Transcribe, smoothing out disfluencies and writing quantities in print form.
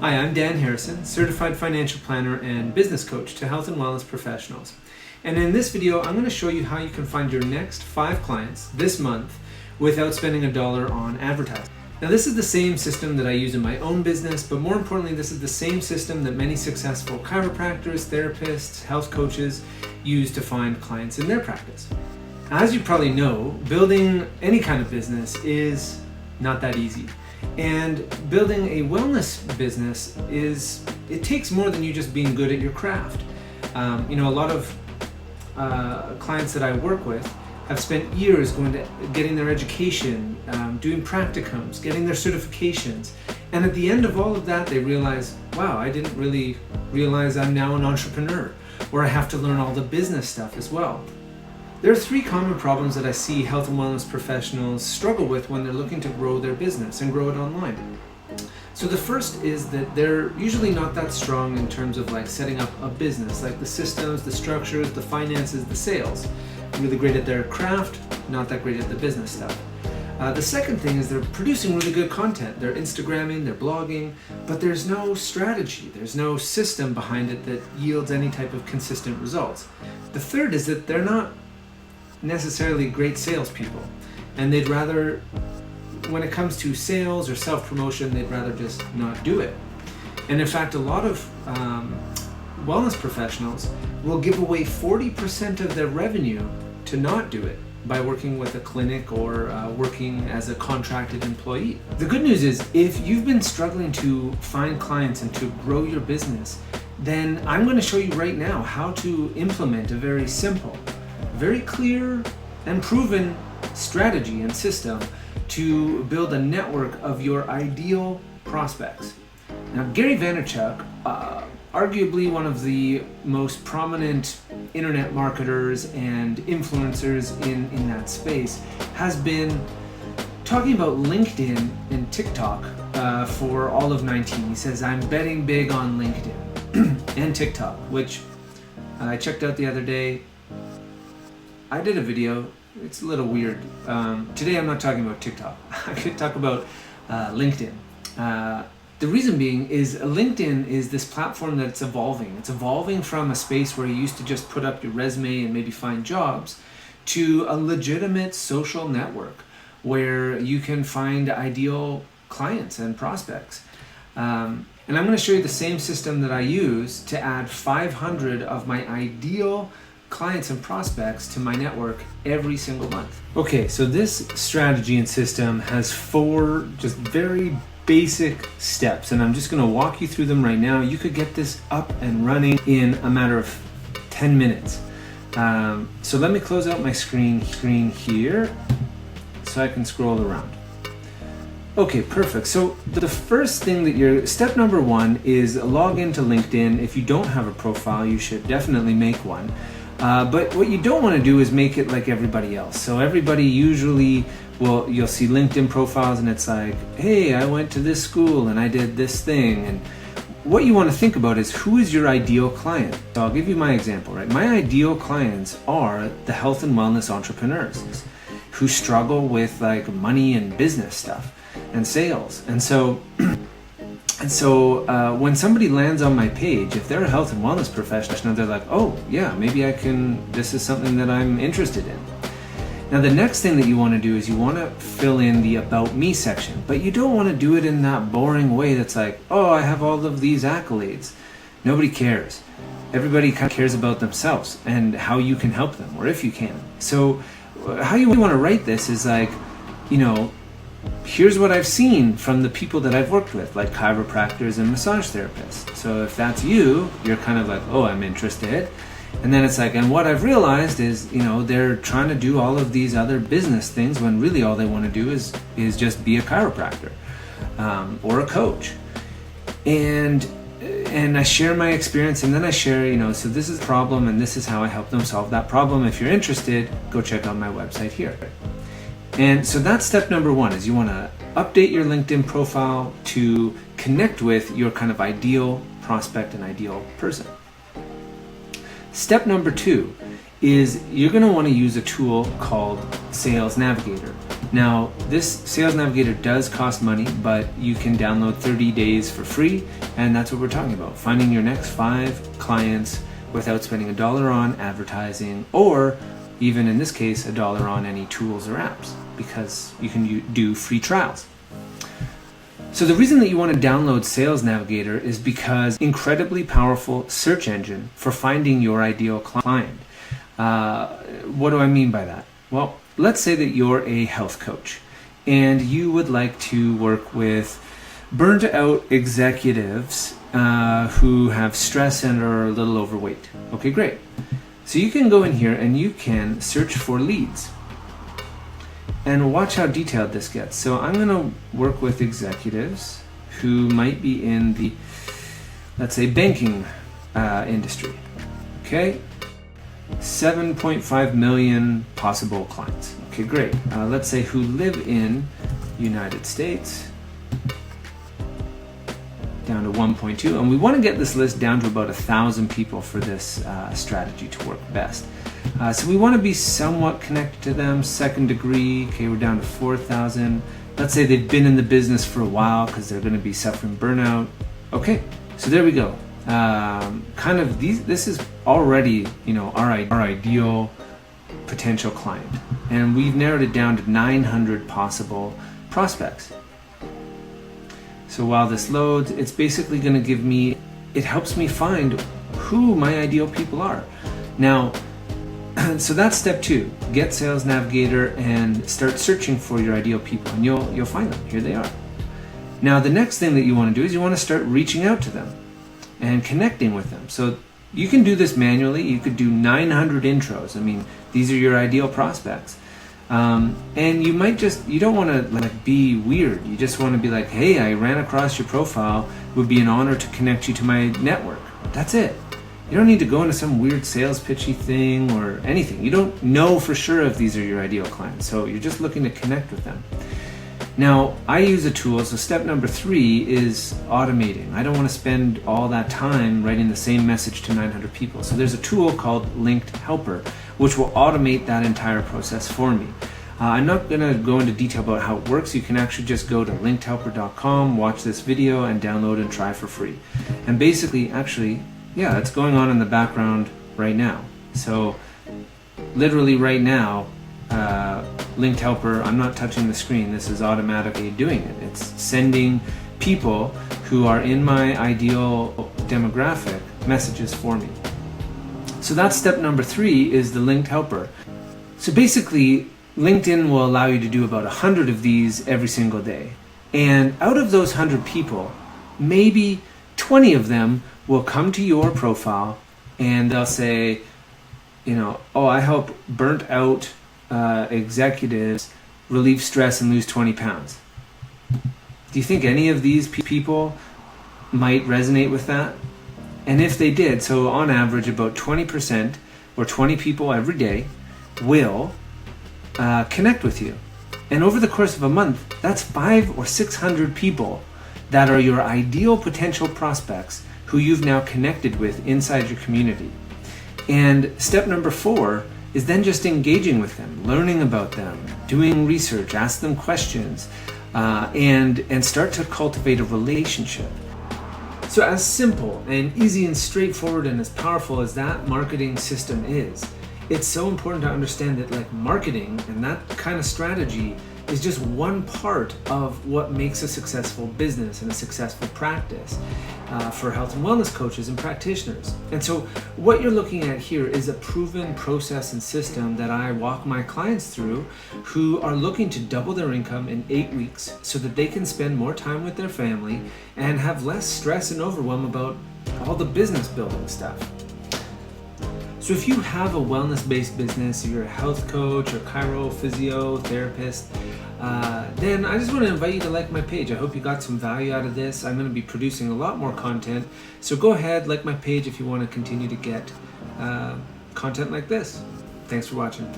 Hi, I'm Dan Harrison, Certified Financial Planner and Business Coach to health and wellness professionals. And in this video, I'm going to show you how you can find your next 5 clients this month without spending $1 on advertising. Now, this is the same system that I use in my own business, but more importantly, this is the same system that many successful chiropractors, therapists, health coaches use to find clients in their practice. As you probably know, building any kind of business is not that easy. And building a wellness business it takes more than you just being good at your craft. A lot of clients that I work with have spent years getting their education, doing practicums, getting their certifications. And at the end of all of that, they realize, wow, I didn't really realize I'm now an entrepreneur, or I have to learn all the business stuff as well. There are 3 common problems that I see health and wellness professionals struggle with when they're looking to grow their business and grow it online. So the first is that they're usually not that strong in terms of setting up a business, like the systems, the structures, the finances, the sales. Really great at their craft, not that great at the business stuff. The second thing is they're producing really good content. They're Instagramming, they're blogging, but there's no strategy. There's no system behind it that yields any type of consistent results. The third is that they're not necessarily great salespeople, and they'd rather, when it comes to sales or self-promotion, they'd rather just not do it. And in fact, a lot of wellness professionals will give away 40% of their revenue to not do it by working with a clinic or working as a contracted employee. The good news is, if you've been struggling to find clients and to grow your business, then I'm going to show you right now how to implement a very simple, very clear and proven strategy and system to build a network of your ideal prospects. Now, Gary Vaynerchuk, arguably one of the most prominent internet marketers and influencers in that space, has been talking about LinkedIn and TikTok for all of 2019. He says, I'm betting big on LinkedIn and TikTok, which I checked out the other day. I did a video. It's a little weird. Today I'm not talking about TikTok. I could talk about LinkedIn. The reason being is LinkedIn is this platform that's evolving. It's evolving from a space where you used to just put up your resume and maybe find jobs to a legitimate social network where you can find ideal clients and prospects. And I'm going to show you the same system that I use to add 500 of my ideal clients and prospects to my network every single month. Okay, so this strategy and system has 4 just very basic steps, and I'm just going to walk you through them right now. You could get this up and running in a matter of 10 minutes. So let me close out my screen here so I can scroll around. Okay, perfect. So the first thing step number 1 is log into LinkedIn. If you don't have a profile, you should definitely make one. But what you don't want to do is make it like everybody else. So everybody usually you'll see LinkedIn profiles and it's like, hey, I went to this school and I did this thing. And what you want to think about is, who is your ideal client? So I'll give you my example, right? My ideal clients are the health and wellness entrepreneurs who struggle with money and business stuff and sales. And so when somebody lands on my page, if they're a health and wellness professional, they're like, oh yeah, maybe this is something that I'm interested in. Now, the next thing that you want to do is you want to fill in the About Me section, but you don't want to do it in that boring way that's like, oh, I have all of these accolades. Nobody cares. Everybody kind of cares about themselves and how you can help them, or if you can. So how you want to write this is here's what I've seen from the people that I've worked with, like chiropractors and massage therapists. So if that's you, you're kind of like, oh, I'm interested. And then it's like, and what I've realized is, they're trying to do all of these other business things when really all they want to do is just be a chiropractor or a coach. And I share my experience, and then I share, so this is the problem and this is how I help them solve that problem. If you're interested, go check out my website here. And so that's step number 1, is you want to update your LinkedIn profile to connect with your kind of ideal prospect and ideal person. Step number 2 is you're going to want to use a tool called Sales Navigator. Now, this Sales Navigator does cost money, but you can download 30 days for free, and that's what we're talking about, finding your next 5 clients without spending $1 on advertising, or even in this case, $1 on any tools or apps, because you can do free trials. So the reason that you want to download Sales Navigator is because incredibly powerful search engine for finding your ideal client. What do I mean by that? Well, let's say that you're a health coach and you would like to work with burnt out executives who have stress and are a little overweight. Okay, great. So you can go in here and you can search for leads. And watch how detailed this gets. So I'm going to work with executives who might be in the, let's say, banking industry. Okay, 7.5 million possible clients. Okay, great. Let's say who live in United States, down to 1.2, and we want to get this list down to about 1,000 people for this strategy to work best. So we want to be somewhat connected to them, second degree. Okay, we're down to 4,000. Let's say they've been in the business for a while because they're going to be suffering burnout. Okay, so there we go. This is already, our ideal potential client, and we've narrowed it down to 900 possible prospects. So while this loads, it's basically going to give me, it helps me find who my ideal people are. Now, so that's step 2. Get Sales Navigator and start searching for your ideal people, and you'll find them. Here they are. Now, the next thing that you want to do is you want to start reaching out to them and connecting with them. So you can do this manually. You could do 900 intros. I mean, these are your ideal prospects. And you don't want to be weird. You just want to be like, hey, I ran across your profile. It would be an honor to connect you to my network. That's it. You don't need to go into some weird sales pitchy thing or anything. You don't know for sure if these are your ideal clients. So you're just looking to connect with them. Now, I use a tool. So step number 3 is automating. I don't want to spend all that time writing the same message to 900 people. So there's a tool called Linked Helper, which will automate that entire process for me. I'm not going to go into detail about how it works. You can actually just go to linkedhelper.com, watch this video, and download and try for free. And basically, it's going on in the background right now. So literally right now, Linked Helper, I'm not touching the screen. This is automatically doing it. It's sending people who are in my ideal demographic messages for me. So that's step number 3, is the Linked Helper. So basically, LinkedIn will allow you to do about 100 of these every single day. And out of those 100 people, maybe 20 of them will come to your profile and they'll say, I help burnt out executives relieve stress and lose 20 pounds. Do you think any of these people might resonate with that? And if they did, so on average about 20% or 20 people every day will connect with you. And over the course of a month, that's 500 or 600 people that are your ideal potential prospects who you've now connected with inside your community. And step number 4 is then just engaging with them, learning about them, doing research, ask them questions, and start to cultivate a relationship. So as simple and easy and straightforward and as powerful as that marketing system is, it's so important to understand that marketing and that kind of strategy is just one part of what makes a successful business and a successful practice for health and wellness coaches and practitioners. And so what you're looking at here is a proven process and system that I walk my clients through who are looking to double their income in 8 weeks so that they can spend more time with their family and have less stress and overwhelm about all the business building stuff. So if you have a wellness-based business, you're a health coach or chiro, physio, therapist, then I just want to invite you to like my page. I hope you got some value out of this. I'm going to be producing a lot more content. So go ahead, like my page if you want to continue to get content like this. Thanks for watching.